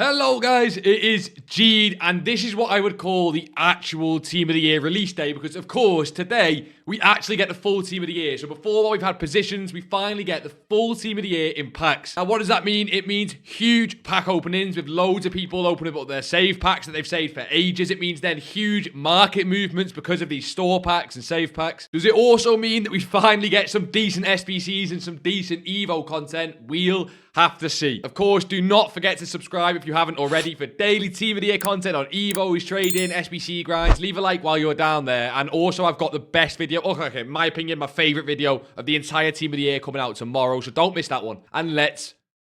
Hello guys, it is Jead, and this is what I would call the actual Team of the Year release day, because of course today we actually get the full Team of the Year. So before we've had positions, we finally get the full Team of the Year in packs. Now what does that mean? It means huge pack openings with loads of people opening up their save packs that they've saved for ages. It means then huge market movements because of these store packs and save packs. Does it also mean that we finally get some decent SBCs and some decent Evo content? We'll have to see. Of course, do not forget to subscribe if you haven't already for daily Team of the Year content on Evo's trading, SBC grinds. Leave a like while you're down there. And also, I've got the best video, okay, in my opinion, my favorite video of the entire Team of the Year coming out tomorrow. So don't miss that one. And let's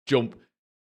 jump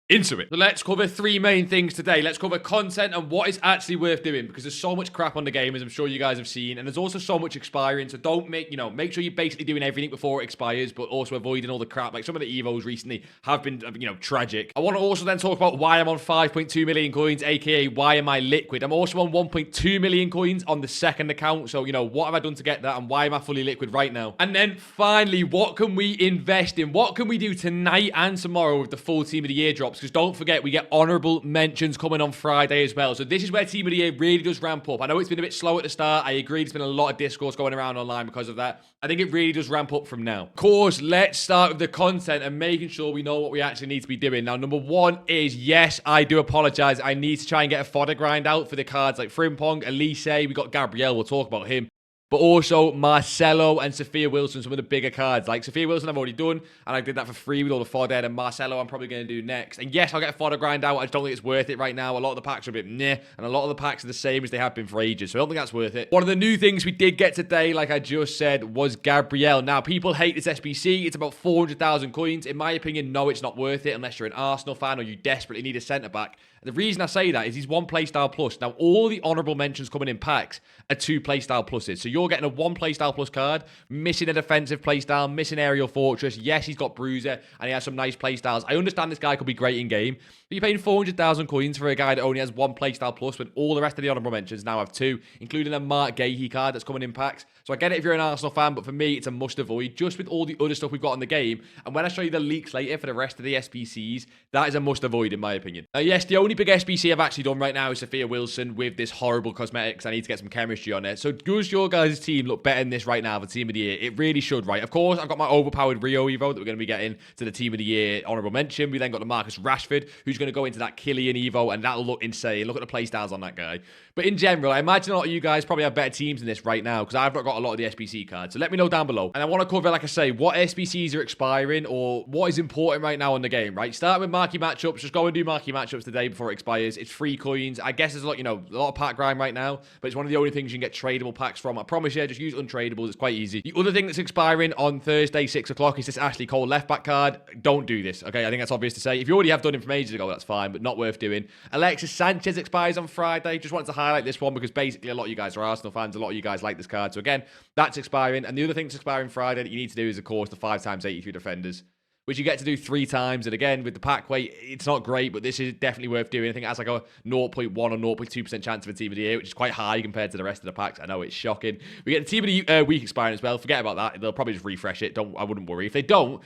into it. So let's cover three main things today. Let's cover content and what is actually worth doing, because there's so much crap on the game, as I'm sure you guys have seen, and there's also so much expiring. So don't make sure you're basically doing everything before it expires, but also avoiding all the crap. Like some of the Evos recently have been, tragic. I want to also then talk about why I'm on 5.2 million coins, aka why am I liquid? I'm also on 1.2 million coins on the second account. So, what have I done to get that, and why am I fully liquid right now? And then finally, what can we invest in? What can we do tonight and tomorrow with the full Team of the Year drops? Because don't forget, we get honourable mentions coming on Friday as well. So this is where Team of the Year really does ramp up. I know it's been a bit slow at the start. I agree. There's been a lot of discourse going around online because of that. I think it really does ramp up from now. Of course, let's start with the content and making sure we know what we actually need to be doing. Now, number one is, yes, I do apologise. I need to try and get a fodder grind out for the cards like Frimpong, Elise. We got Gabriel. We'll talk about him. But also Marcelo and Sophia Wilson, some of the bigger cards. Like Sophia Wilson I've already done, and I did that for free with all the fodder, and Marcelo I'm probably going to do next. And yes, I'll get a fodder grind out. I just don't think it's worth it right now. A lot of the packs are a bit meh, and a lot of the packs are the same as they have been for ages, so I don't think that's worth it. One of the new things we did get today, like I just said, was Gabriel. Now, people hate this SBC. It's about 400,000 coins. In my opinion, no, it's not worth it unless you're an Arsenal fan or you desperately need a centre-back. The reason I say that is he's one playstyle plus. Now, all the honourable mentions coming in packs are two playstyle pluses. So you're getting a one playstyle plus card, missing a defensive playstyle, missing aerial fortress. Yes, he's got bruiser, and he has some nice playstyles. I understand this guy could be great in game, but you're paying 400,000 coins for a guy that only has one playstyle plus when all the rest of the honourable mentions now have two, including a Mark Gahey card that's coming in packs. So I get it if you're an Arsenal fan, but for me, it's a must avoid just with all the other stuff we've got in the game. And when I show you the leaks later for the rest of the SBCs, that is a must avoid in my opinion. Yes, the only big SBC I've actually done right now is Sophia Wilson with this horrible cosmetics. I need to get some chemistry on it. So does your guys' team look better than this right now for Team of the Year? It really should, right? Of course, I've got my overpowered Rio Evo that we're going to be getting to the Team of the Year honourable mention. We then got the Marcus Rashford, who's going to go into that Killian Evo, and that'll look insane. Look at the playstyles on that guy. But in general, I imagine a lot of you guys probably have better teams than this right now, because I've not got a lot of the SBC cards. So let me know down below. And I want to cover, like I say, what SBCs are expiring or what is important right now in the game, right? Start with marquee matchups. Just go and do marquee matchups today before it expires. It's free coins. I guess there's a lot, a lot of pack grind right now, but it's one of the only things you can get tradable packs from. I promise you, just use untradables. It's quite easy. The other thing that's expiring on Thursday, 6 o'clock, is this Ashley Cole left back card. Don't do this, okay? I think that's obvious to say. If you already have done him from ages ago, that's fine, but not worth doing. Alexis Sanchez expires on Friday. Just wanted to highlight this one because basically a lot of you guys are Arsenal fans. A lot of you guys like this card. So again, that's expiring. And the other thing that's expiring Friday that you need to do is, of course, the 5x83 defenders, which you get to do 3 times. And again, with the pack weight, it's not great, but this is definitely worth doing. I think it has like a 0.1 or 0.2% chance of a Team of the Year, which is quite high compared to the rest of the packs. I know it's shocking. We get the Team of the Week expiring as well. Forget about that. They'll probably just refresh it. I wouldn't worry. If they don't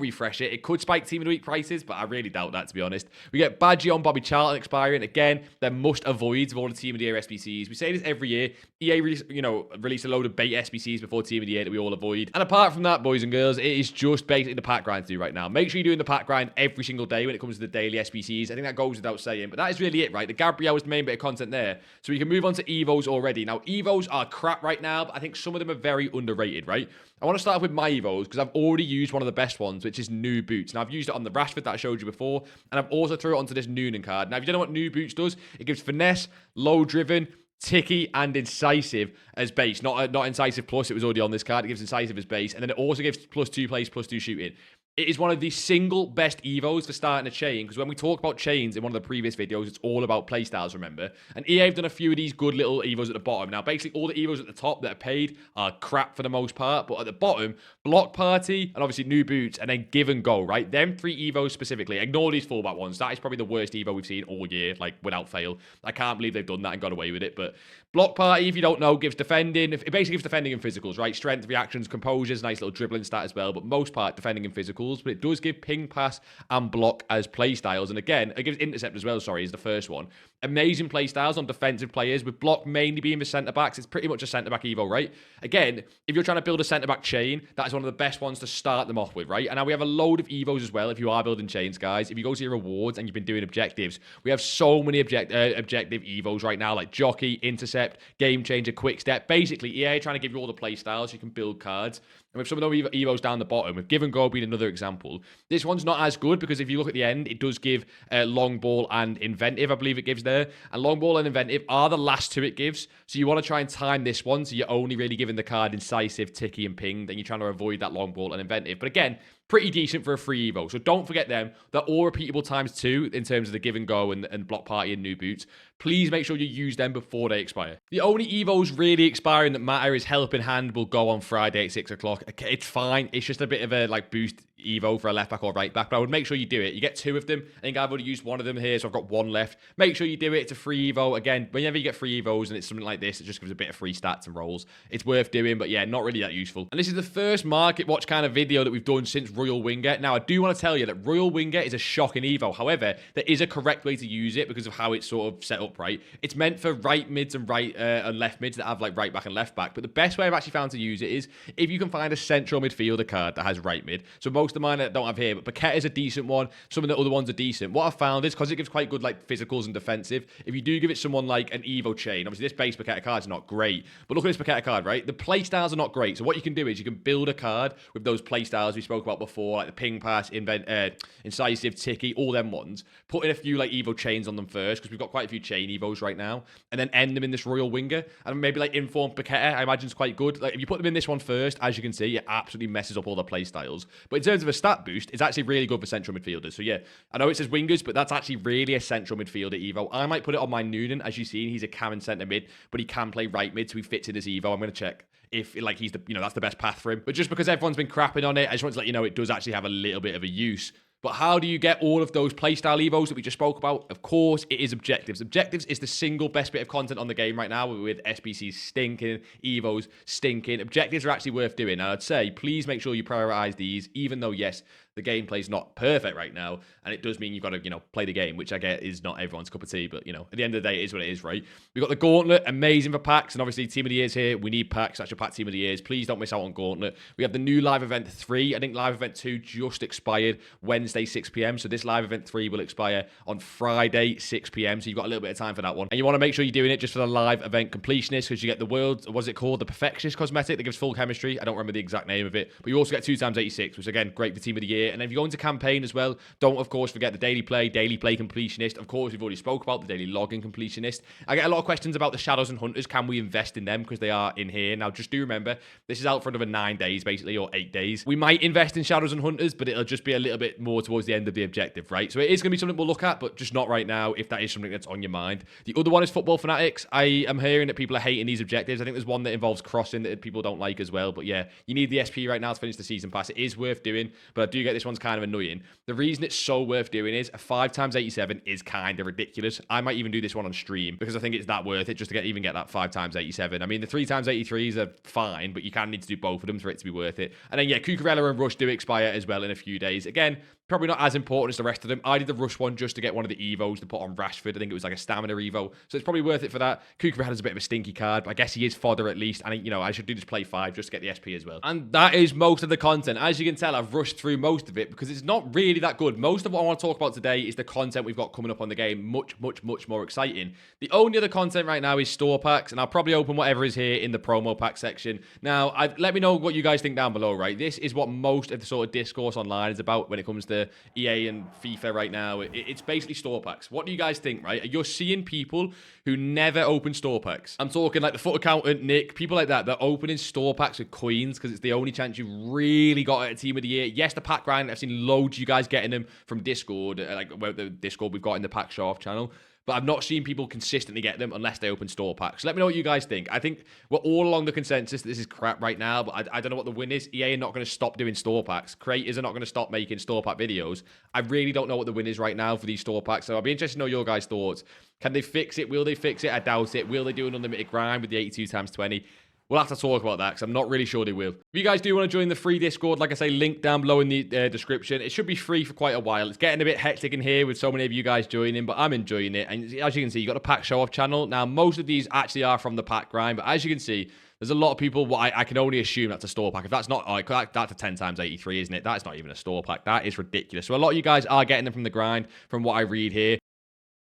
refresh it, it could spike Team of the Week prices, but I really doubt that, to be honest. We get Badgie on Bobby Charlton expiring. Again, they're must avoids of all the Team of the Year SBCs. We say this every year. EA release a load of bait SBCs before Team of the Year that we all avoid. And apart from that, boys and girls, it is just basically the pack grind to do right now. Make sure you're doing the pack grind every single day when it comes to the daily SBCs. I think that goes without saying, but that is really it, right? The Gabriel was the main bit of content there. So we can move on to Evos already. Now, Evos are crap right now, but I think some of them are very underrated, right? I want to start off with my Evos because I've already used one of the best ones, which is New Boots. Now, I've used it on the Rashford that I showed you before, and I've also threw it onto this Noonan card. Now, if you don't know what New Boots does, it gives finesse, low driven, ticky, and incisive as base. Not incisive plus, it was already on this card. It gives incisive as base, and then it also gives +2 plays, +2 shooting. It is one of the single best Evos for starting a chain, because when we talk about chains in one of the previous videos, it's all about playstyles, remember? And EA have done a few of these good little Evos at the bottom. Now, basically, all the Evos at the top that are paid are crap for the most part, but at the bottom, Block Party, and obviously New Boots, and then Give and Go, right? Them 3 Evos specifically. Ignore these fullback ones. That is probably the worst Evo we've seen all year, like, without fail. I can't believe they've done that and got away with it, but Block Party, if you don't know, gives defending. It basically gives defending and physicals, right? Strength, reactions, composures, nice little dribbling stat as well, but most part, defending and physicals. physicals, but it does give ping, pass, and block as playstyles. And again, it gives intercept as well, sorry, is the first one. Amazing playstyles on defensive players, with block mainly being the centre-backs. It's pretty much a centre-back evo, right? Again, if you're trying to build a centre-back chain, that is one of the best ones to start them off with, right? And now we have a load of evos as well if you are building chains, guys. If you go to your rewards and you've been doing objectives, we have so many objective evos right now, like Jockey, Intercept, Game Changer, Quick Step. Basically, EA are trying to give you all the playstyles so you can build cards. And with some of those evos down the bottom, with Give and Go being another example, this one's not as good because if you look at the end, it does give Long Ball and Inventive, I believe it gives there. And Long Ball and Inventive are the last two it gives. So you want to try and time this one so you're only really giving the card Incisive, Ticky, and Pinged, and you're trying to avoid that Long Ball and Inventive. But again, pretty decent for a free evo. So don't forget them. They're all repeatable times 2 in terms of the Give and Go and Block Party and New Boots. Please make sure you use them before they expire. The only evos really expiring that matter is Helping Hand will go on Friday at 6 o'clock. Okay, it's fine. It's just a bit of a boost evo for a left back or right back, but I would make sure you do it. You get 2 of them. I think I've already used 1 of them here, so I've got 1 left. Make sure you do it. It's a free evo. Again, whenever you get free evos and it's something like this, it just gives a bit of free stats and rolls. It's worth doing, but yeah, not really that useful. And this is the first Market Watch kind of video that we've done since Royal Wingate. Now, I do want to tell you that Royal Wingate is a shocking evo. However, there is a correct way to use it because of how it's sort of set up, right? It's meant for right mids and right and left mids that have like right back and left back. But the best way I've actually found to use it is if you can find a central midfielder card that has right mid. So most of mine I don't have here, but Paqueta is a decent one. Some of the other ones are decent. What I've found is because it gives quite good like physicals and defensive, if you do give it someone like an Evo chain, obviously this base Paqueta card is not great, but look at this Paqueta card, right? The play styles are not great. So what you can do is you can build a card with those play styles we spoke about before, like the ping pass, incisive, ticky, all them ones. Put in a few like Evo chains on them first because we've got quite a few chain Evos right now, and then end them in this Royal Winger, and maybe like Inform Paqueta, I imagine is quite good. Like if you put them in this one first, as you can see, it absolutely messes up all the play styles. But in terms of a stat boost, it's actually really good for central midfielders. So yeah, I know it says wingers, but that's actually really a central midfielder Evo. I might put it on my Noonan. As you've seen, he's a cam and centre mid, but he can play right mid, so he fits in this Evo. I'm going to check if like he's the, that's the best path for him. But just because everyone's been crapping on it, I just want to let you know it does actually have a little bit of a use. But how do you get all of those playstyle evos that we just spoke about? Of course, it is objectives. Objectives is the single best bit of content on the game right now, with SBCs stinking, evos stinking. Objectives are actually worth doing. And I'd say, please make sure you prioritize these, even though, yes, the gameplay's not perfect right now, and it does mean you've got to, play the game, which I get is not everyone's cup of tea, but, at the end of the day, it is what it is, right? We've got the Gauntlet, amazing for packs, and obviously Team of the Year's here. We need packs. That's your pack Team of the Years. Please don't miss out on Gauntlet. We have the new Live Event 3. I think Live Event 2 just expired Wednesday, 6 p.m, so this Live Event 3 will expire on Friday, 6 p.m, so you've got a little bit of time for that one. And you want to make sure you're doing it just for the Live Event Completionist, because you get the world, what's it called? The Perfectionist cosmetic that gives full chemistry. I don't remember the exact name of it, but you also get 2x86, which again, great for Team of the Year. And if you go into campaign as well, don't of course forget the daily play completionist. Of course, we've already spoke about the daily login completionist. I get a lot of questions about the shadows and hunters. Can we invest in them? Because they are in here. Now, just do remember, this is out for another 9 days, basically, or 8 days. We might invest in shadows and hunters, but it'll just be a little bit more towards the end of the objective, right? So it is going to be something we'll look at, but just not right now, if that is something that's on your mind. The other one is Football Fanatics. I am hearing that people are hating these objectives. I think there's one that involves crossing that people don't like as well, but yeah, you need the SP right now to finish the season pass. It is worth doing, but I do get this one's kind of annoying. The reason it's so worth doing is a 5x87 is kind of ridiculous. I might even do this one on stream because I think it's that worth it just to even get that 5x87. I mean, the 3x83s are fine, but you kind of need to do both of them for it to be worth it. And then, yeah, Cucurella and Rush do expire as well in a few days. Again, probably not as important as the rest of them. I did the Rush one just to get one of the Evos to put on Rashford. I think it was like a stamina Evo. So it's probably worth it for that. Cucurella is a bit of a stinky card, but I guess he is fodder at least. And, I should do this play 5 just to get the SP as well. And that is most of the content. As you can tell, I've rushed through most of it because it's not really that good. Most of what I want to talk about today is the content we've got coming up on the game. Much, much, much more exciting. The only other content right now is store packs, and I'll probably open whatever is here in the promo pack section. Now, let me know what you guys think down below, right? This is what most of the sort of discourse online is about when it comes to EA and FIFA right now. It's basically store packs. What do you guys think, right? You're seeing people who never open store packs. I'm talking like the foot accountant, Nick, people like that. They're opening store packs with coins because it's the only chance you've really got at a Team of the Year. Yes, the pack grind. I've seen loads of you guys getting them from Discord, like the Discord we've got in the Pack Show Off channel. But I've not seen people consistently get them unless they open store packs. So let me know what you guys think. I think we're all along the consensus that this is crap right now, but I don't know what the win is. EA are not going to stop doing store packs. Creators are not going to stop making store pack videos. I really don't know what the win is right now for these store packs, so I'll be interested to know your guys' thoughts. Can they fix it? Will they fix it? I doubt it. Will they do an unlimited grind with the 82x20? We'll have to talk about that because I'm not really sure they will. If you guys do want to join the free Discord, like I say, link down below in the description. It should be free for quite a while. It's getting a bit hectic in here with so many of you guys joining, but I'm enjoying it. And as you can see, you got the pack show off channel. Now, most of these actually are from the pack grind, but as you can see, there's a lot of people, well, I can only assume that's a store pack. If that's not, that's a 10 times 83, isn't it? That's not even a store pack. That is ridiculous. So a lot of you guys are getting them from the grind, from what I read here.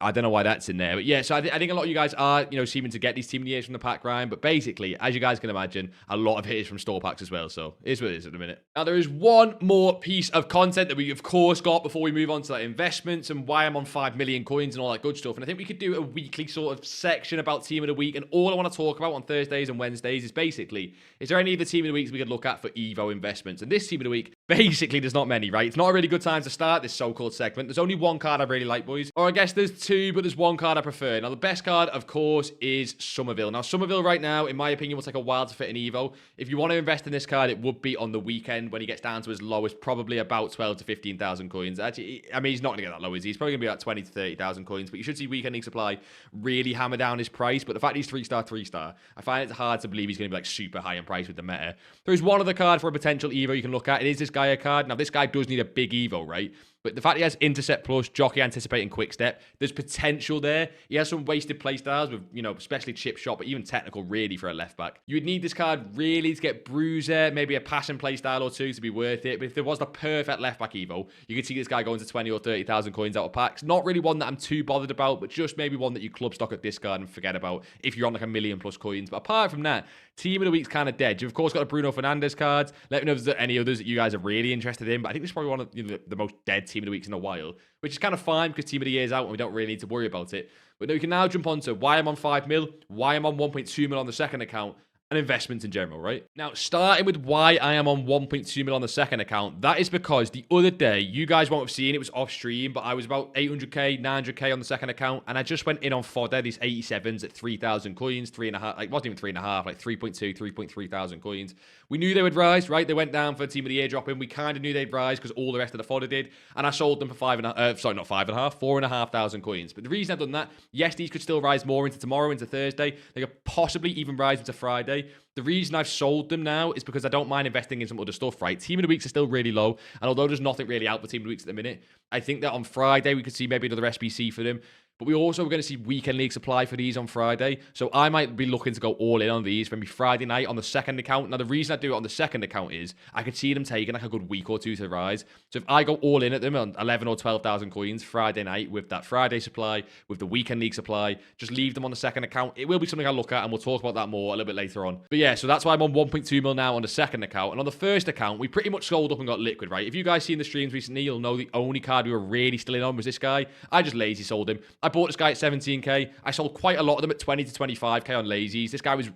I don't know why that's in there. But yeah, so I think a lot of you guys are, seeming to get these Team of the Years from the pack grind. But basically, as you guys can imagine, a lot of it is from store packs as well. So it is what it is at the minute. Now, there is one more piece of content that we, of course, got before we move on to like, investments and why I'm on 5 million coins and all that good stuff. And I think we could do a weekly sort of section about Team of the Week. And all I want to talk about on Thursdays and Wednesdays is basically, is there any of the Team of the Weeks we could look at for Evo investments? And this Team of the Week, basically, there's not many, right? It's not a really good time to start this so-called segment. There's only one card I really like, boys. Or I guess there's two, but there's one card I prefer. Now, the best card, of course, is Somerville. Now, Somerville right now, in my opinion, will take a while to fit in Evo. If you want to invest in this card, it would be on the weekend when he gets down to his lowest, probably about 12 to 15,000 coins. Actually, I mean, he's not going to get that low, is he? He's probably going to be about 20 to 30,000 coins, but you should see Weekend League Supply really hammer down his price. But the fact he's 3-star, I find it hard to believe he's going to be like super high in price with the meta. There's one other card for a potential Evo you can look at. It is this Gaia card. Now, this guy does need a big Evo, right? But the fact he has Intercept Plus, Jockey Anticipating Quick Step, there's potential there. He has some wasted playstyles with, especially Chip Shot, but even Technical really for a left back. You would need this card really to get Bruiser, maybe a passing playstyle or two to be worth it. But if there was the perfect left back Evo, you could see this guy going to 20 or 30,000 coins out of packs. Not really one that I'm too bothered about, but just maybe one that you club stock at discard and forget about if you're on like a million plus coins. But apart from that, Team of the Week's kind of dead. You've of course got the Bruno Fernandes cards. Let me know if there's any others that you guys are really interested in. But I think this is probably one of the most dead Team of the Weeks in a while, which is kind of fine because Team of the Year is out and we don't really need to worry about it. But we can now jump on to why I'm on 5 mil, why I'm on 1.2 mil on the second account, and investments in general, right? Now, starting with why I am on 1.2 mil on the second account, that is because the other day, you guys won't have seen it was off stream, but I was about 800k, 900k on the second account, and I just went in on fodder, these 87s at 3,000 coins, 3.5, like, wasn't even 3.5, like 3.2, 3.3 thousand coins. We knew they would rise, right? They went down for Team of the Year drop in. We kind of knew they'd rise because all the rest of the fodder did, and I sold them for 4.5 coins. But the reason I've done that, yes, these could still rise more into tomorrow, into Thursday. They could possibly even rise into Friday. The reason I've sold them now is because I don't mind investing in some other stuff, right? Team of the Weeks are still really low, and although there's nothing really out for Team of the Weeks at the minute, I think that on Friday we could see maybe another SBC for them. But we also are going to see Weekend League Supply for these on Friday. So I might be looking to go all in on these for me Friday night on the second account. Now, the reason I do it on the second account is I could see them taking like a good week or two to rise. So if I go all in at them on 11 or 12,000 coins Friday night with that Friday supply, with the Weekend League Supply, just leave them on the second account. It will be something I look at and we'll talk about that more a little bit later on. But yeah, so that's why I'm on 1.2 mil now on the second account. And on the first account, we pretty much sold up and got liquid, right? If you guys seen the streams recently, you'll know the only card we were really still in on was this guy. I just lazy sold him. I bought this guy at 17k. I sold quite a lot of them at 20 to 25k on lazies. This guy was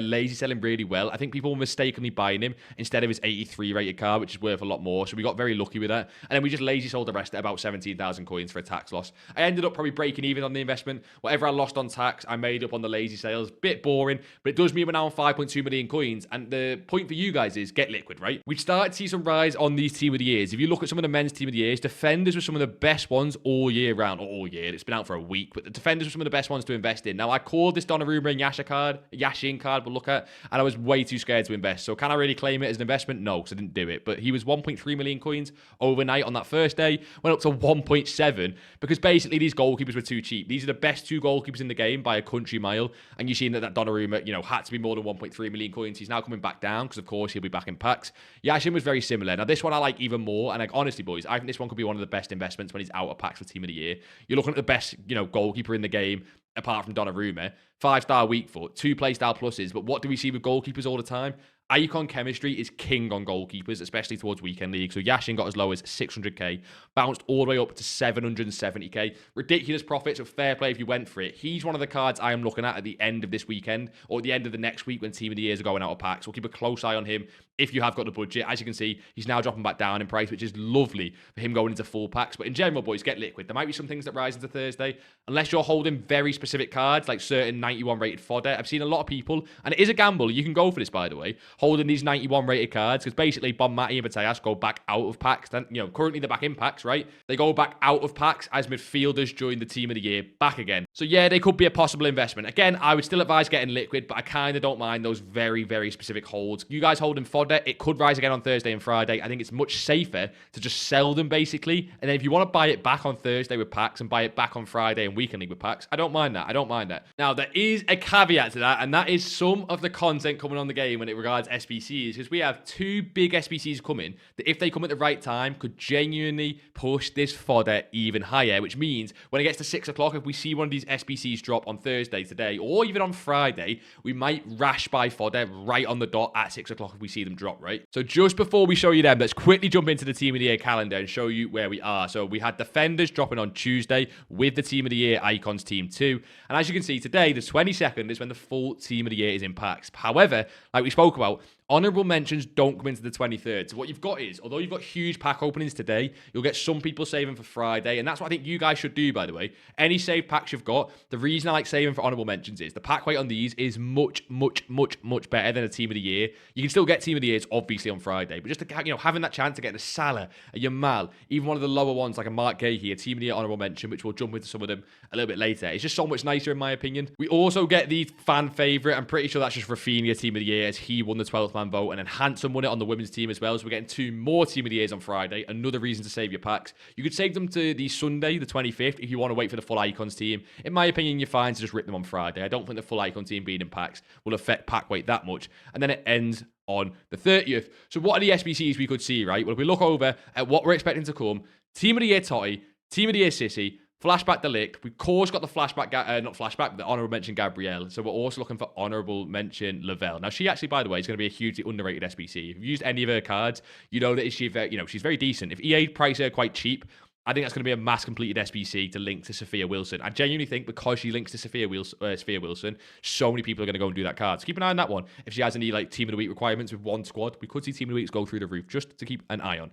lazy selling really well. I think people were mistakenly buying him instead of his 83 rated card, which is worth a lot more. So we got very lucky with that. And then we just lazy sold the rest at about 17,000 coins for a tax loss. I ended up probably breaking even on the investment. Whatever I lost on tax, I made up on the lazy sales. Bit boring, but it does mean we're now on 5.2 million coins. And the point for you guys is get liquid, right? We've started to see some rise on these Team of the Years. If you look at some of the men's Team of the Years, defenders were some of the best ones all year round, or all year. It's been out for a week, but the defenders were some of the best ones to invest in. Now, I called this Donnarumma and Yashin card, we'll look at, and I was way too scared to invest. So can I really claim it as an investment? No, because I didn't do it. But he was 1.3 million coins overnight on that first day, went up to 1.7 because basically these goalkeepers were too cheap. These are the best two goalkeepers in the game by a country mile, and you've seen that Donnarumma, had to be more than 1.3 million coins. He's now coming back down because, of course, he'll be back in packs. Yashin was very similar. Now, this one I like even more, and honestly, boys, I think this one could be one of the best investments when he's out of packs for Team of the Year. You're looking at the best, goalkeeper in the game, apart from Donnarumma, 5-star weak foot, 2 playstyle pluses. But what do we see with goalkeepers all the time? Icon chemistry is king on goalkeepers, especially towards weekend league. So Yashin got as low as 600k, bounced all the way up to 770k. Ridiculous profits, so fair play if you went for it. He's one of the cards I am looking at the end of this weekend or at the end of the next week when Team of the Years are going out of packs. We'll keep a close eye on him if you have got the budget. As you can see, he's now dropping back down in price, which is lovely for him going into full packs. But in general, boys, get liquid. There might be some things that rise into Thursday, unless you're holding very specific cards like certain 91 rated fodder. I've seen a lot of people, and it is a gamble. You can go for this, by the way, holding these 91 rated cards, because basically Bon Mati and Mateas go back out of packs. Then, you know, currently they're back in packs, right? They go back out of packs as midfielders join the team of the year back again. So yeah, they could be a possible investment. Again, I would still advise getting liquid, but I kind of don't mind those very, very specific holds. You guys holding fodder, it could rise again on Thursday and Friday. I think it's much safer to just sell them basically. And then if you want to buy it back on Thursday with packs and buy it back on Friday and weekend league with packs, I don't mind that. I don't mind that. Now, there is a caveat to that, and that is some of the content coming on the game when it regards SBCs, because we have two big SBCs coming that, if they come at the right time, could genuinely push this fodder even higher, which means when it gets to 6 o'clock, if we see one of these SBCs drop on Thursday today, or even on Friday, we might rash buy fodder right on the dot at 6 o'clock if we see them drop, right? So just before we show you them, let's quickly jump into the Team of the Year calendar and show you where we are. So we had Defenders dropping on Tuesday with the Team of the Year Icons Team 2. And as you can see today, the 22nd is when the full Team of the Year is in packs. However, like we spoke about, honourable mentions don't come into the 23rd. So what you've got is, although you've got huge pack openings today, you'll get some people saving for Friday. And that's what I think you guys should do, by the way. Any save packs you've got, the reason I like saving for honourable mentions is the pack weight on these is much, much, much, much better than a Team of the Year. You can still get Team of the Years, obviously, on Friday. But just to, you know, having that chance to get a Salah, a Yamal, even one of the lower ones like a Mark Gay here, Team of the Year honourable mention, which we'll jump into some of them a little bit later. It's just so much nicer, in my opinion. We also get the fan favourite. I'm pretty sure that's just Rafinha Team of the Year, as he won the 12th man vote, and then Handsome won it on the women's team as well. So we're getting two more Team of the Years on Friday. Another reason to save your packs. You could save them to the Sunday, the 25th, if you want to wait for the full Icons team. In my opinion, you're fine to just rip them on Friday. I don't think the full Icon team being in packs will affect pack weight that much. And then it ends on the 30th. So what are the SBCs we could see, right? Well, if we look over at what we're expecting to come, Team of the Year TOTY, Team of the Year Sissy, Flashback Delict. We've of course got the flashback, not flashback, the honourable mention Gabrielle. So we're also looking for honourable mention Lavelle. Now, she actually, by the way, is going to be a hugely underrated SBC. If you've used any of her cards, you know that she's very decent. If EA price her quite cheap, I think that's going to be a mass completed SBC to link to Sophia Wilson. I genuinely think because she links to Sophia Wilson, so many people are going to go and do that card. So keep an eye on that one. If she has any like Team of the Week requirements with one squad, we could see Team of the Weeks go through the roof, just to keep an eye on.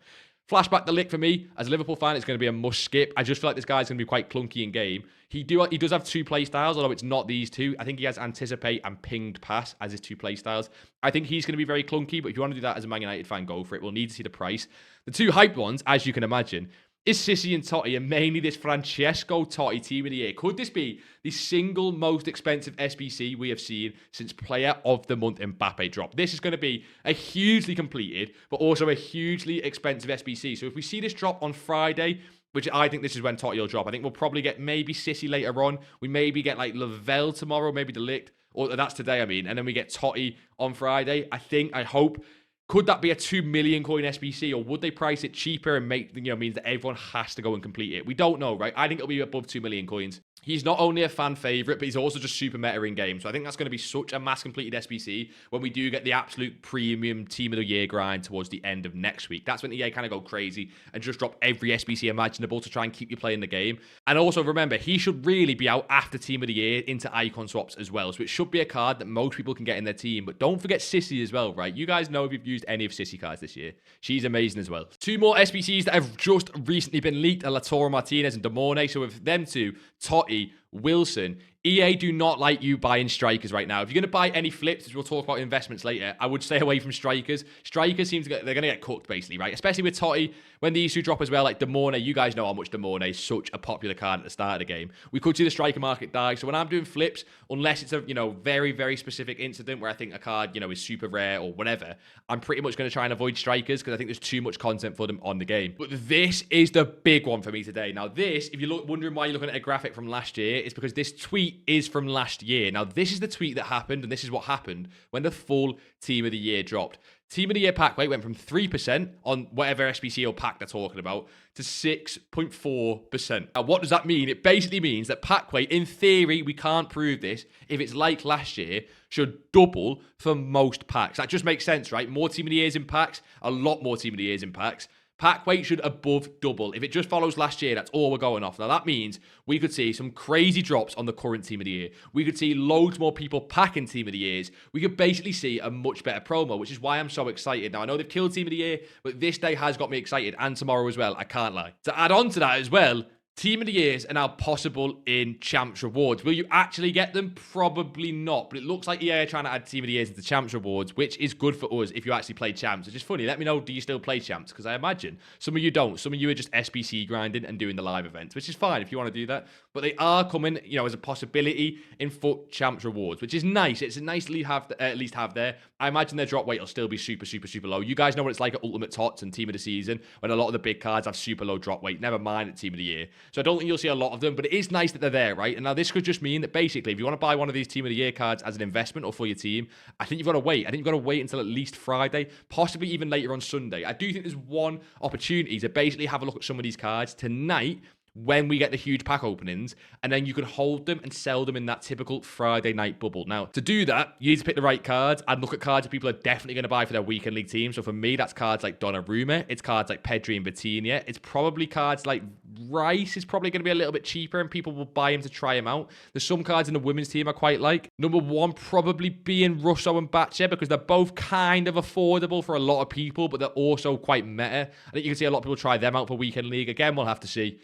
Flashback Delict for me, as a Liverpool fan, it's going to be a must skip. I just feel like this guy's going to be quite clunky in game. He does have two play styles, although it's not these two. I think he has Anticipate and Pinged Pass as his two play styles. I think he's going to be very clunky, but if you want to do that as a Man United fan, go for it. We'll need to see the price. The two hyped ones, as you can imagine, is Sissy and TOTY, and mainly this Francesco TOTY Team of the Year. Could this be the single most expensive SBC we have seen since Player of the Month Mbappe drop? This is going to be a hugely completed, but also a hugely expensive SBC. So if we see this drop on Friday, which I think this is when TOTY will drop, I think we'll probably get maybe Sissy later on. We maybe get like Lavelle tomorrow, maybe Delict, or that's today, I mean, and then we get TOTY on Friday. I hope. Could that be a 2 million coin SBC, or would they price it cheaper and make, means that everyone has to go and complete it? We don't know, right? I think it'll be above 2 million coins. He's not only a fan favourite, but he's also just super meta in game. So I think that's going to be such a mass completed SBC when we do get the absolute premium Team of the Year grind towards the end of next week. That's when EA kind of go crazy and just drop every SBC imaginable to try and keep you playing the game. And also remember, he should really be out after Team of the Year into icon swaps as well. So it should be a card that most people can get in their team. But don't forget Sissy as well, right? You guys know if you've used any of Sissy cards this year. She's amazing as well. Two more SBCs that have just recently been leaked are Lautaro Martinez and Demone. So with them two, TOTY, Wilson, EA do not like you buying strikers right now. If you're going to buy any flips, as we'll talk about investments later, I would stay away from strikers. Strikers seem to they're going to get cooked, basically, right? Especially with TOTY, when these two drop as well, like Demone. You guys know how much Demone is such a popular card at the start of the game. We could see the striker market die. So when I'm doing flips, unless it's a, very, very specific incident where I think a card, is super rare or whatever, I'm pretty much going to try and avoid strikers because I think there's too much content for them on the game. But this is the big one for me today. Now this, if you're wondering why you're looking at a graphic from last year, it's because this tweet is from last year. Now, this is the tweet that happened, and this is what happened when the full Team of the Year dropped. Team of the Year pack weight went from 3% on whatever SBC or pack they're talking about to 6.4%. Now, what does that mean? It basically means that pack weight, in theory, we can't prove this, if it's like last year, should double for most packs. That just makes sense, right? More Team of the Years in packs, a lot more Team of the Years in packs. Pack weight should above double. If it just follows last year, that's all we're going off. Now, that means we could see some crazy drops on the current Team of the Year. We could see loads more people packing Team of the Years. We could basically see a much better promo, which is why I'm so excited. Now, I know they've killed Team of the Year, but this day has got me excited, and tomorrow as well. I can't lie. To add on to that as well, Team of the Years are now possible in Champs Rewards. Will you actually get them? Probably not. But it looks like EA are trying to add Team of the Years into Champs Rewards, which is good for us if you actually play Champs. It's just funny. Let me know, do you still play Champs? Because I imagine some of you don't. Some of you are just SBC grinding and doing the live events, which is fine if you want to do that. But they are coming, you know, as a possibility in FUT Champs Rewards, which is nice. It's a nice at least have there. I imagine their drop weight will still be super, super, super low. You guys know what it's like at Ultimate TOTS and Team of the Season when a lot of the big cards have super low drop weight. Never mind at Team of the Year. So I don't think you'll see a lot of them, but it is nice that they're there, right? And now this could just mean that basically, if you want to buy one of these Team of the Year cards as an investment or for your team, I think you've got to wait. I think you've got to wait until at least Friday, possibly even later on Sunday. I do think there's one opportunity to basically have a look at some of these cards tonight when we get the huge pack openings, and then you can hold them and sell them in that typical Friday night bubble. Now, to do that, you need to pick the right cards and look at cards that people are definitely going to buy for their weekend league team. So for me, that's cards like Donnarumma. It's cards like Pedri and Vitinha. It's probably cards like Rice is probably going to be a little bit cheaper, and people will buy him to try him out. There's some cards in the women's team I quite like. Number one probably being Russo and Batcher, because they're both kind of affordable for a lot of people, but they're also quite meta. I think you can see a lot of people try them out for weekend league. Again, we'll have to see.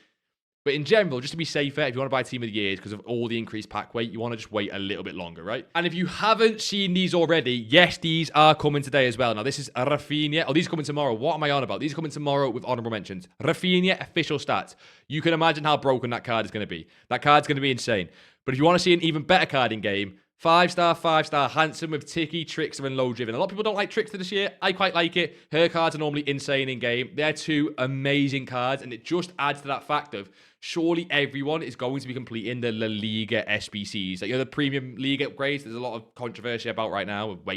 But in general, just to be safer, if you want to buy Team of the Years because of all the increased pack weight, you want to just wait a little bit longer, right? And if you haven't seen these already, yes, these are coming today as well. Now, this is Rafinha. Oh, these are coming tomorrow. What am I on about? These are coming tomorrow with honorable mentions. Rafinha official stats. You can imagine how broken that card is going to be. That card's going to be insane. But if you want to see an even better card in game, 5-star, handsome with Tiki, Trickster, and low driven. A lot of people don't like Trickster this year. I quite like it. Her cards are normally insane in game. They're two amazing cards, and it just adds to that fact of surely everyone is going to be completing the La Liga SBCs. Like, you know, the premium league upgrades, there's a lot of controversy about right now of where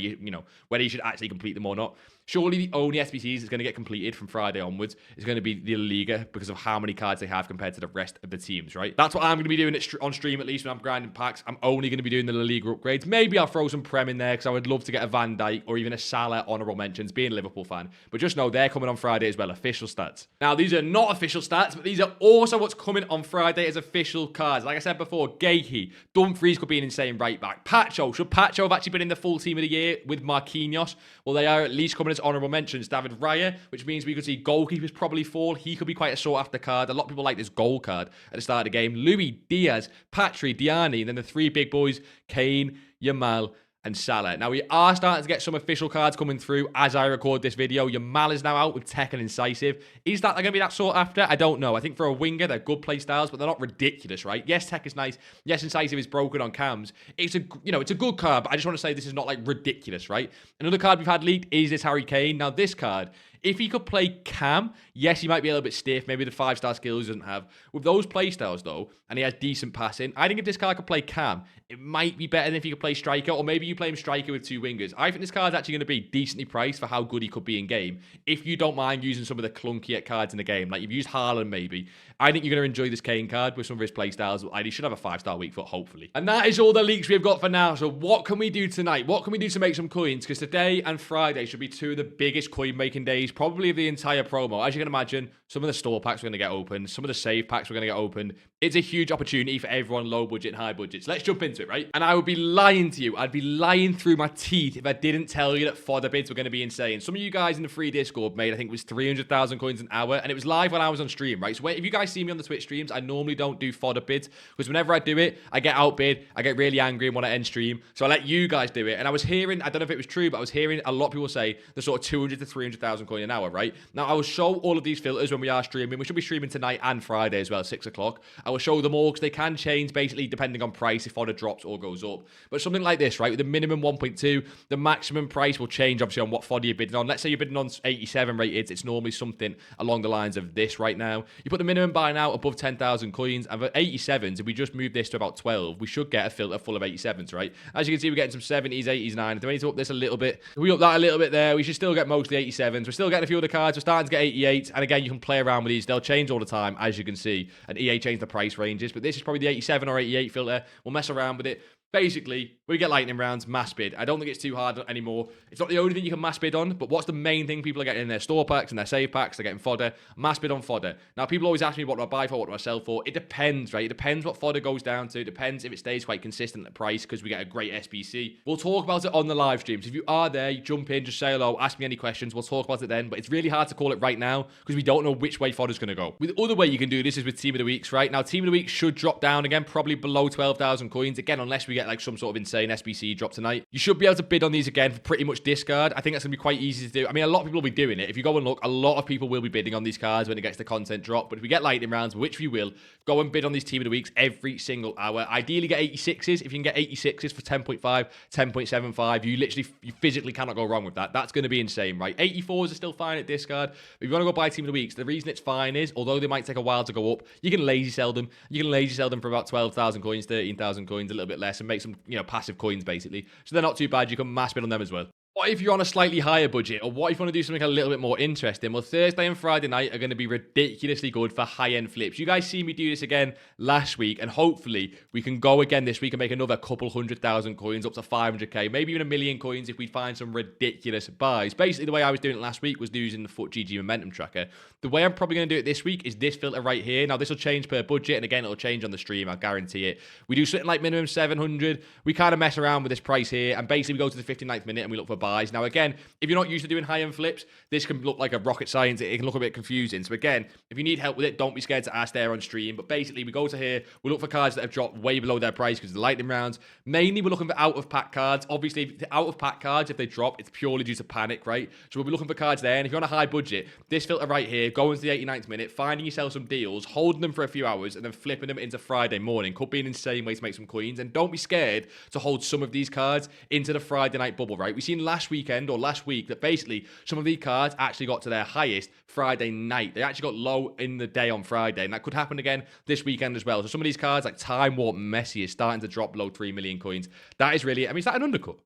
whether you should actually complete them or not. Surely the only SBCs that's going to get completed from Friday onwards is going to be the La Liga because of how many cards they have compared to the rest of the teams, right? That's what I'm going to be doing on stream, at least when I'm grinding packs. I'm only going to be doing the La Liga upgrades. Maybe I'll throw some Prem in there because I would love to get a Van Dijk or even a Salah honourable mentions, being a Liverpool fan. But just know they're coming on Friday as well, official stats. Now, these are not official stats, but these are also what's coming on Friday as official cards. Like I said before, Gahey, Dumfries could be an insane right back. Pacho, should Pacho have actually been in the full team of the year with Marquinhos? Well, they are at least coming as honourable mentions. David Raya, which means we could see goalkeepers probably fall. He could be quite a sought-after card. A lot of people like this goal card at the start of the game. Louis, Diaz, Patry, Diani, and then the three big boys, Kane, Yamal, and Salah. Now, we are starting to get some official cards coming through as I record this video. Yamal is now out with Tech and Incisive. Is that going to be that sought after? I don't know. I think for a winger, they're good play styles, but they're not ridiculous, right? Yes, Tech is nice. Yes, Incisive is broken on cams. It's a good card, but I just want to say this is not like ridiculous, right? Another card we've had leaked is this Harry Kane. Now, this card, if he could play cam, yes, he might be a little bit stiff. Maybe the 5-star skills he doesn't have. With those play styles, though, and he has decent passing, I think if this card could play cam, it might be better than if he could play striker, or maybe you play him striker with two wingers. I think this card's actually going to be decently priced for how good he could be in game. If you don't mind using some of the clunkier cards in the game, like you've used Haaland maybe, I think you're going to enjoy this Kane card with some of his play styles. He should have a 5-star weak foot, hopefully. And that is all the leaks we've got for now. So what can we do tonight? What can we do to make some coins? Because today and Friday should be two of the biggest coin making days, probably of the entire promo. As you can imagine, some of the store packs are going to get opened. Some of the save packs are going to get opened. It's a huge opportunity for everyone, low budget and high budgets. Let's jump into it, right? And I would be lying to you. I'd be lying through my teeth if I didn't tell you that fodder bids were going to be insane. Some of you guys in the free Discord made, I think it was 300,000 coins an hour, and it was live when I was on stream, right? So if you guys see me on the Twitch streams, I normally don't do fodder bids because whenever I do it, I get outbid, I get really angry and want to end stream. So I let you guys do it. And I was hearing, I don't know if it was true, but I was hearing a lot of people say the sort of 200 to 300,000 coin an hour, right? Now, I will show all of these filters when we are streaming. We should be streaming tonight and Friday as well, 6 o'clock. I will show them all because they can change basically depending on price if fodder drops or goes up. But something like this, right, with the minimum 1.2, the maximum price will change obviously on what fodder you're bidding on. Let's say you're bidding on 87 rated. It's normally something along the lines of this right now. You put the minimum buy now above 10,000 coins, and for 87s, if we just move this to about 12, we should get a filter full of 87s, right? As you can see, we're getting some 70s, 80s, 90s. Do we need to up this a little bit? If we up that a little bit there, we should still get mostly 87s. We're still getting a few other cards. We're starting to get 88s, and again, you can play around with these. They'll change all the time, as you can see, and EA changed the price ranges, but this is probably the 87 or 88 filter. We'll mess around with it. Basically, when we get lightning rounds, mass bid. I don't think it's too hard anymore. It's not the only thing you can mass bid on, but what's the main thing people are getting in their store packs and their save packs? They're getting fodder. Mass bid on fodder. Now, people always ask me, what do I buy for? What do I sell for? It depends, right? It depends what fodder goes down to. It depends if it stays quite consistent at the price because we get a great SBC. We'll talk about it on the live streams. If you are there, you jump in, just say hello, ask me any questions. We'll talk about it then, but it's really hard to call it right now because we don't know which way fodder's going to go. The other way you can do this is with Team of the Weeks, right? Now, Team of the Week should drop down again, probably below 12,000 coins. Again, unless we get like some sort of insane SBC drop tonight. You should be able to bid on these again for pretty much discard. I think that's going to be quite easy to do. I mean, a lot of people will be doing it. If you go and look, a lot of people will be bidding on these cards when it gets the content drop. But if we get lightning rounds, which we will, go and bid on these Team of the Weeks every single hour. Ideally get 86s. If you can get 86s for 10.5, 10.75, you physically cannot go wrong with that. That's going to be insane, right? 84s are still fine at discard. But if you want to go buy Team of the Weeks, the reason it's fine is, although they might take a while to go up, you can lazy sell them. You can lazy sell them for about 12,000 coins, 13,000 coins, a little bit less, and make some, passive coins basically. So they're not too bad. You can mass bid on them as well. What if you're on a slightly higher budget? Or what if you want to do something a little bit more interesting? Well, Thursday and Friday night are going to be ridiculously good for high-end flips. You guys see me do this again last week, and hopefully we can go again this week and make another couple 100,000 coins up to 500k, maybe even 1 million coins if we find some ridiculous buys. Basically, the way I was doing it last week was using the FUTGG momentum tracker. The way I'm probably going to do it this week is this filter right here. Now, this will change per budget, and again, it'll change on the stream. I'll guarantee it. We do something like minimum 700. We kind of mess around with this price here, and basically we go to the 59th minute and we look for buys. Now, again, if you're not used to doing high-end flips, this can look like a rocket science. It can look a bit confusing. So again, if you need help with it, don't be scared to ask there on stream. But basically, we go to here, we look for cards that have dropped way below their price because of the lightning rounds. Mainly, we're looking for out-of-pack cards. Obviously, the out-of-pack cards, if they drop, it's purely due to panic, right? So we'll be looking for cards there. And if you're on a high budget, this filter right here, go into the 89th minute, finding yourself some deals, holding them for a few hours, and then flipping them into Friday morning. Could be an insane way to make some coins. And don't be scared to hold some of these cards into the Friday night bubble, right? We've seen last weekend or last week that basically some of these cards actually got to their highest Friday night. They actually got low in the day on Friday, and that could happen again this weekend as well. So some of these cards like Time Warp Messi is starting to drop below 3 million coins. That is really, I mean, is that an undercut?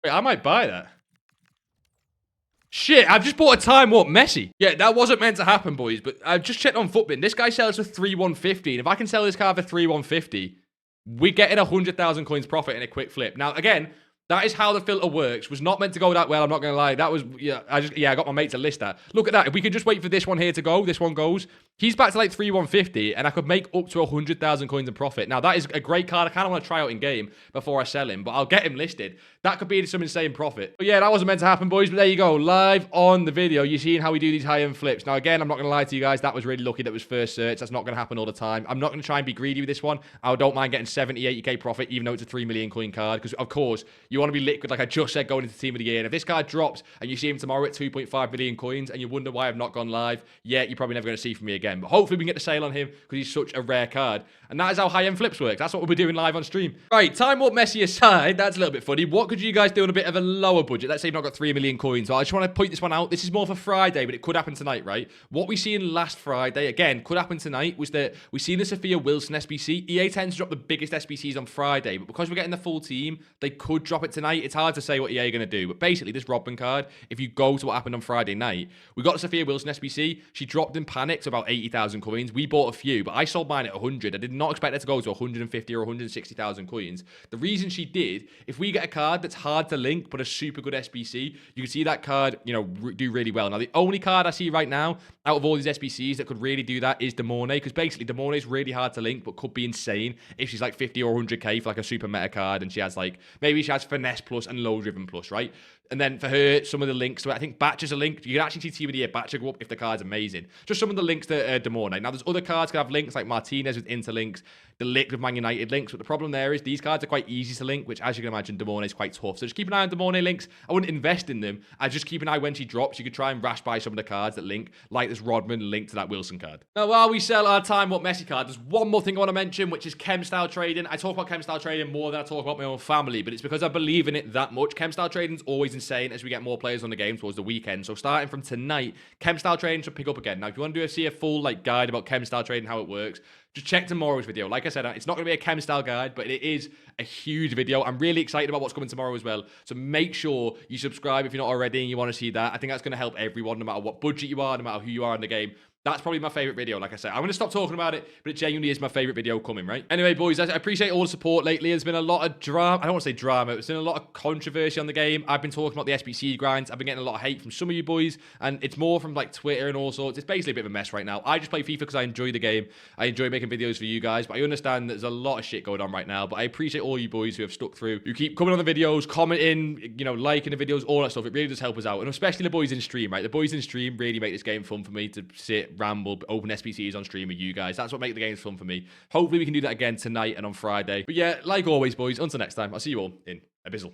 Wait, I might buy that. Shit, I've just bought a Time Warp Messi. Yeah, that wasn't meant to happen, boys, but I've just checked on Footbin. This guy sells for 3,150, and if I can sell this card for 3,150, we're getting 100,000 coins profit in a quick flip. Now, again, that is how the filter works. Was not meant to go that well, I'm not going to lie. That was, I got my mate to list that. Look at that. If we could just wait for this one here to go, this one goes. He's back to like 3,150, and I could make up to 100,000 coins in profit. Now, that is a great card. I kind of want to try out in game before I sell him, but I'll get him listed. That could be some insane profit. But yeah, that wasn't meant to happen, boys, but there you go. Live on the video, you're seeing how we do these high-end flips. Now, again, I'm not going to lie to you guys. That was really lucky that was first search. That's not going to happen all the time. I'm not going to try and be greedy with this one. I don't mind getting 70, 80k profit, even though it's a 3 million coin card, because, of course, you want to be liquid, like I just said, going into Team of the Year. And if this card drops and you see him tomorrow at 2.5 million coins and you wonder why I've not gone live, yeah, you're probably never going to see from me again. But hopefully we can get the sale on him because he's such a rare card. And that is how high-end flips work. That's what we'll be doing live on stream. Right, Time Warp Messi aside, that's a little bit funny. What could you guys do on a bit of a lower budget? Let's say you've not got 3 million coins. So I just want to point this one out. This is more for Friday, but it could happen tonight, right? What we seen last Friday, again, could happen tonight, was that we seen the Sophia Wilson SBC. EA tends to drop the biggest SBCs on Friday, but because we're getting the full team, they could drop it tonight. It's hard to say what EA are going to do, but basically this Robin card, if you go to what happened on Friday night, we got Sophia Wilson SBC. She dropped in panic to about 80,000 coins. We bought a few, but I sold mine at 100. I did not expect it to go to 150 or 160,000 coins. The reason she did, if we get a card that's hard to link but a super good SBC, you can see that card, do really well. Now, the only card I see right now out of all these SBCs that could really do that is Demorne, because basically Demorne is really hard to link but could be insane if she's like 50 or 100k for like a super meta card, and she has like, maybe she has finesse plus and low driven plus, right? And then for her, some of the links, so I think Batcher's a link. You can actually see Team of the Year Batcher go up if the card's amazing. Just some of the links to Demorne. Now, there's other cards that have links, like Martinez with interlinks, the Lick with Man United links, but the problem there is these cards are quite easy to link, which, as you can imagine, Demorne is quite tough. So just keep an eye on Demorne links. I wouldn't invest in them. I just keep an eye when she drops. You could try and rash buy some of the cards that link, like this Rodman link to that Wilson card. Now, while we sell our Time Warp Messi card, there's one more thing I want to mention, which is chem style trading. I talk about chem style trading more than I talk about my own family, but it's because I believe in it that much. Chem style trading is always insane as we get more players on the game towards the weekend. So starting from tonight, chem style trading should pick up again. Now, if you want to see a full guide about chem style trading, how it works, just check tomorrow's video. Like I said, it's not going to be a chem style guide, but it is a huge video. I'm really excited about what's coming tomorrow as well. So make sure you subscribe if you're not already and you want to see that. I think that's going to help everyone, no matter what budget you are, no matter who you are in the game. That's probably my favourite video, like I said. I'm going to stop talking about it, but it genuinely is my favourite video coming, right? Anyway, boys, I appreciate all the support lately. There's been a lot of drama. I don't want to say drama. There's been a lot of controversy on the game. I've been talking about the SBC grinds. I've been getting a lot of hate from some of you boys, and it's more from like Twitter and all sorts. It's basically a bit of a mess right now. I just play FIFA because I enjoy the game. I enjoy making videos for you guys, but I understand there's a lot of shit going on right now. But I appreciate all you boys who have stuck through, who keep coming on the videos, commenting, you know, liking the videos, all that stuff. It really does help us out, and especially the boys in stream, right? The boys in stream really make this game fun for me to sit, ramble, open SBCs on stream with you guys. That's what makes the games fun for me. Hopefully we can do that again tonight and on Friday. But yeah, like always, boys, until next time, I'll see you all in Abyssal.